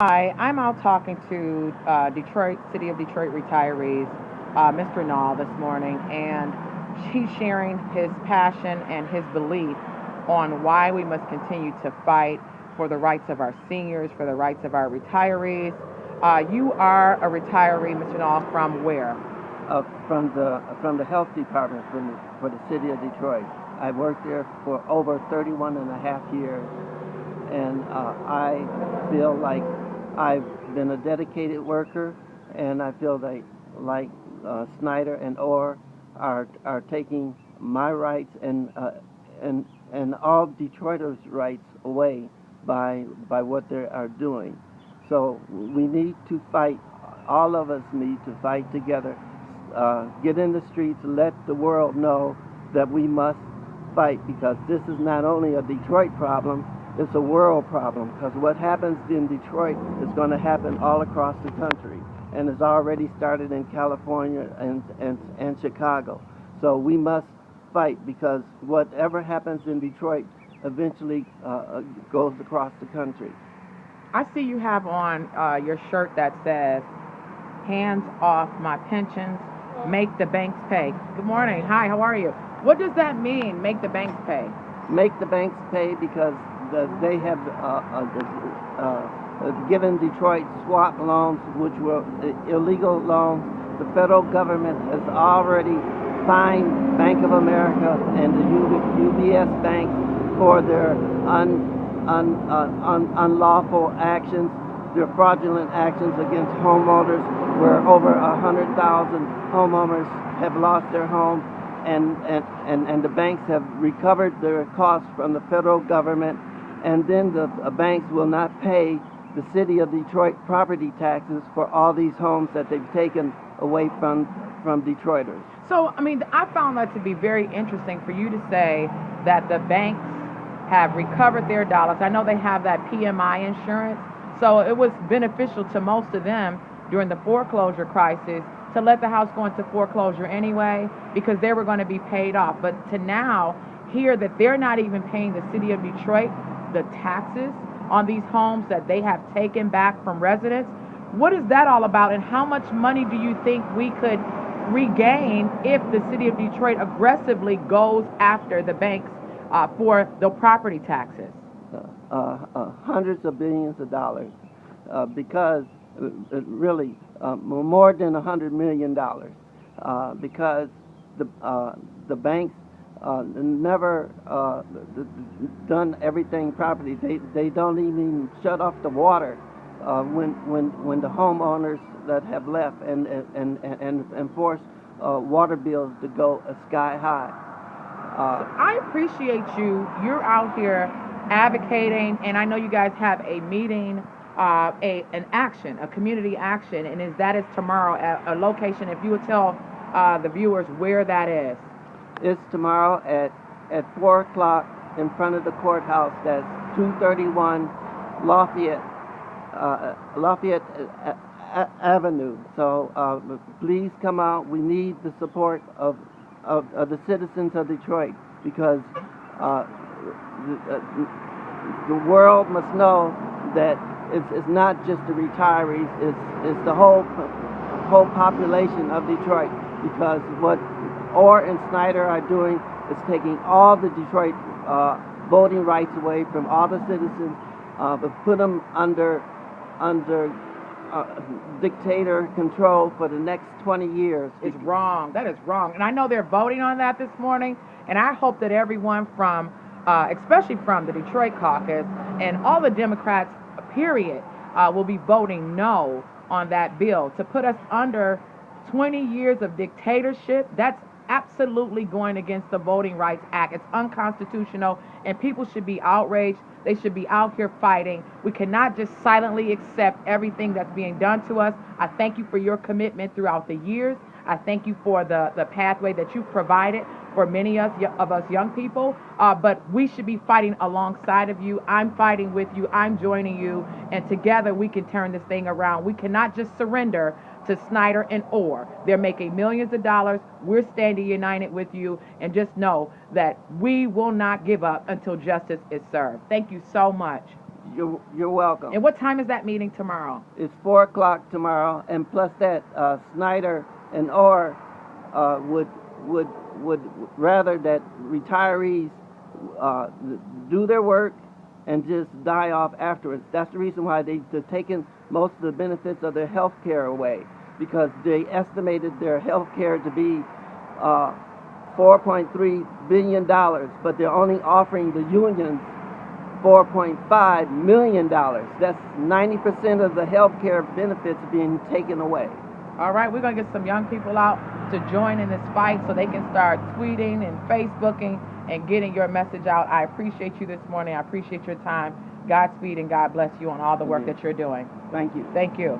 Hi, I'm out talking to Detroit, City of Detroit retirees, Mr. Nall this morning, and he's sharing his passion and his belief on why we must continue to fight for the rights of our seniors, for the rights of our retirees. You are a retiree, Mr. Nall, from where? From the health department for the city of Detroit. I worked there for over 31 and a half years, and I feel like I've been a dedicated worker, and I feel like Snyder and Orr are taking my rights and all Detroiters' rights away by what they are doing. So we need to fight. All of us need to fight together. Get in the streets, let the world know that we must fight, because this is not only a Detroit problem, it's a world problem, because what happens in Detroit is going to happen all across the country, and it's already started in California and Chicago. So we must fight, because whatever happens in Detroit eventually goes across the country. I see you have on your shirt that says, hands off my pensions, make the banks pay. Good morning. Hi, how are you? What does that mean, make the banks pay? Make the banks pay because they have given Detroit swap loans, which were illegal loans. The federal government has already fined Bank of America and the UBS Bank for their unlawful actions, their fraudulent actions against homeowners, where over 100,000 homeowners have lost their homes, and the banks have recovered their costs from the federal government, and then the banks will not pay the city of Detroit property taxes for all these homes that they've taken away from Detroiters. So, I mean, I found that to be very interesting for you to say that the banks have recovered their dollars. I know they have that PMI insurance, so it was beneficial to most of them during the foreclosure crisis to let the house go into foreclosure anyway, because they were going to be paid off. But to now hear that they're not even paying the city of Detroit the taxes on these homes that they have taken back from residents, what is that all about, and how much money do you think we could regain if the city of Detroit aggressively goes after the banks for the property taxes? Hundreds of billions of dollars, because really more than $100 million, because the banks never done everything properly. They don't even shut off the water when the homeowners that have left, and force water bills to go sky high. I appreciate you. You're out here advocating, and I know you guys have a meeting, an action, a community action, and that is tomorrow at a location. If you would tell the viewers where that is. It's tomorrow at 4 o'clock in front of the courthouse. That's 231 Lafayette Avenue. So please come out. We need the support of the citizens of Detroit, because the world must know that it's not just the retirees, it's the whole population of Detroit, because what Orr and Snyder are doing is taking all the Detroit voting rights away from all the citizens, but put them under dictator control for the next 20 years. It's wrong. That is wrong. And I know they're voting on that this morning, and I hope that everyone from, especially from the Detroit caucus and all the Democrats, period, will be voting no on that bill to put us under 20 years of dictatorship. That's absolutely going against the Voting Rights Act. It's unconstitutional, and people should be outraged. They should be out here fighting. We cannot just silently accept everything that's being done to us. I thank you for your commitment throughout the years. I thank you for the pathway that you've provided for many of us young people. But we should be fighting alongside of you. I'm fighting with you. I'm joining you. And together we can turn this thing around. We cannot just surrender to Snyder and Orr. They're making millions of dollars. We're standing united with you. And just know that we will not give up until justice is served. Thank you so much. You're welcome. And what time is that meeting tomorrow? It's 4 o'clock tomorrow, and plus that, Snyder and Orr would rather that retirees do their work and just die off afterwards. That's the reason why they're taking most of the benefits of their health care away, because they estimated their health care to be $4.3 billion, but they're only offering the unions $4.5 million. That's 90% of the health care benefits being taken away. All right, we're going to get some young people out to join in this fight so they can start tweeting and Facebooking and getting your message out. I appreciate you this morning. I appreciate your time. Godspeed and God bless you on all the work that you're doing. Thank you. Thank you.